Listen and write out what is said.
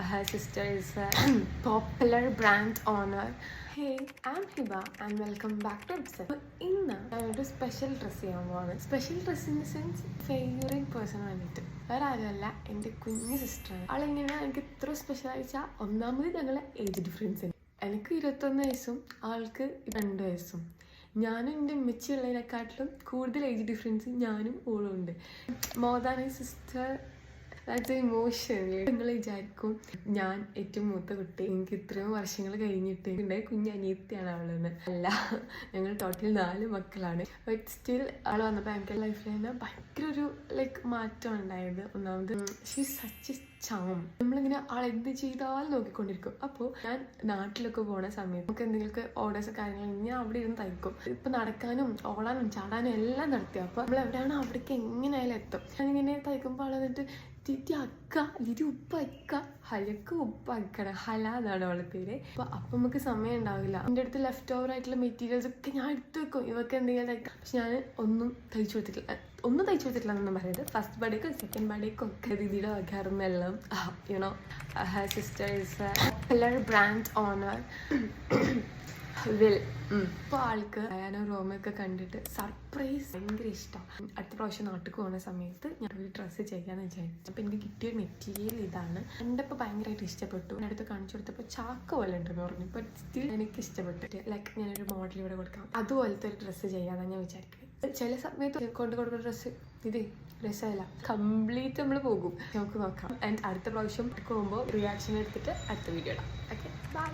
her sister is a popular brand owner. Hey, I'm Hiba and welcome back to episode. ഇന്ന് ഞാനൊരു special dress ചെയ്യാൻ പോവാണ്. Special dress in the sense favourite person വേണ്ടിയിട്ട്. വേറെ ആരുമല്ല, എൻ്റെ കുഞ്ഞു സിസ്റ്ററാണ്. ആളെങ്ങനെയാണ് എനിക്ക് ഇത്ര സ്പെഷ്യൽ ആയിച്ചാൽ ഒന്നാമത് ഞങ്ങളെ ഏജ് ഡിഫറൻസ് ഉണ്ട്. എനിക്ക് 21 വയസ്സും ആൾക്ക് 2 വയസ്സും. ഞാനും എൻ്റെ ഉമ്മച്ചിയുള്ളതിനെക്കാട്ടിലും കൂടുതൽ ഏജ് ഡിഫറൻസ് ഞാനും ഓളും ഉണ്ട്. More than A sister. That's A emotion. നിങ്ങൾ വിചാരിക്കും ഞാൻ ഏറ്റവും മൂത്ത കുട്ടി, എനിക്ക് ഇത്രയും വർഷങ്ങൾ കഴിഞ്ഞിട്ട് ഉണ്ടായ കുഞ്ഞനിയത്തിയാണ് അവളെന്ന്. അല്ല, ഞങ്ങൾ ടോട്ടൽ 4 മക്കളാണ്. ബട്ട് സ്റ്റിൽ ആൾ വന്നപ്പോൾ എനിക്ക് ലൈഫിൽ തന്നെ ഭയങ്കര ഒരു മാറ്റം ഉണ്ടായത്. ഒന്നാമത് ഷീ സച്ച് എ ചാം. നമ്മളിങ്ങനെ ആളെന്ത് ചെയ്താലും നോക്കിക്കൊണ്ടിരിക്കും. അപ്പോൾ ഞാൻ നാട്ടിലൊക്കെ പോണ സമയത്ത് നമുക്ക് എന്തെങ്കിലുമൊക്കെ ഓർഡേഴ്സ് കാര്യങ്ങൾ ഞാൻ അവിടെ ഇരുന്ന് തയ്ക്കും. ഇപ്പം നടക്കാനും ഓടാനും ചാടാനും എല്ലാം നടത്തി. അപ്പോൾ നമ്മൾ എവിടെയാണോ അവിടേക്ക് എങ്ങനെയായാലും എത്തും. ഞാനിങ്ങനെ തയ്ക്കുമ്പോൾ ആൾ എന്നിട്ട് ലിറ്റി അക്ക, ലിറ്റി ഉപ്പക്ക, ഹലക്ക് ഉപ്പക്കണം, ഹല എന്നാണ് അവളുടെ പേര്. അപ്പം നമുക്ക് സമയം ഉണ്ടാവില്ല. എൻ്റെ അടുത്ത് ലെഫ്റ്റ് ഓവർ ആയിട്ടുള്ള മെറ്റീരിയൽസ് ഒക്കെ ഞാൻ എടുത്ത് വെക്കും, ഇവർക്ക് എന്തെങ്കിലും തയ്ക്കാം. പക്ഷെ ഞാൻ ഒന്നും തയ്ച്ചു കൊടുത്തിട്ടില്ല എന്നൊന്നും പറയുന്നത്. ഫസ്റ്റ് ബർത്ത്ഡേക്കും സെക്കൻഡ് ബർത്ത്ഡേക്കും ഒക്കെ ദീദിയുടെ വയ്ക്കാറുന്നെല്ലാം. You know her sister is a popular brand owner. ഇപ്പോൾ ആൾക്ക് ഞാൻ റോമൊക്കെ കണ്ടിട്ട് സർപ്രൈസ് ഭയങ്കര ഇഷ്ടമാണ്. അടുത്ത പ്രാവശ്യം നാട്ടിൽ പോകുന്ന സമയത്ത് ഞാൻ ഒരു ഡ്രസ്സ് ചെയ്യാമെന്ന് വിചാരിച്ചു. അപ്പോൾ എനിക്ക് കിട്ടിയൊരു മെറ്റീരിയൽ ഇതാണ്. കണ്ടപ്പോൾ ഭയങ്കരമായിട്ട് ഇഷ്ടപ്പെട്ടു. എൻ്റെ അടുത്ത് കാണിച്ചു കൊടുത്തപ്പോൾ ചാക്ക് പോലെ ഉണ്ടെന്ന് പറഞ്ഞു. ബട്ട് സ്റ്റിൽ എനിക്ക് ഇഷ്ടപ്പെട്ടിട്ട് ഞാനൊരു മോഡൽ ഇവിടെ കൊടുക്കാം, അതുപോലത്തെ ഒരു ഡ്രസ്സ് ചെയ്യാമെന്നാണ് ഞാൻ വിചാരിക്കുന്നത്. ചില സമയത്ത് കൊടുക്കുന്ന ഡ്രസ്സ് രസമല്ല, കംപ്ലീറ്റ് നമ്മൾ പോകും. നമുക്ക് നോക്കാം. ആൻഡ് അടുത്ത പ്രാവശ്യം പോകുമ്പോൾ റിയാക്ഷൻ എടുത്തിട്ട് അടുത്ത വീഡിയോ ഇടാം. Okay, by.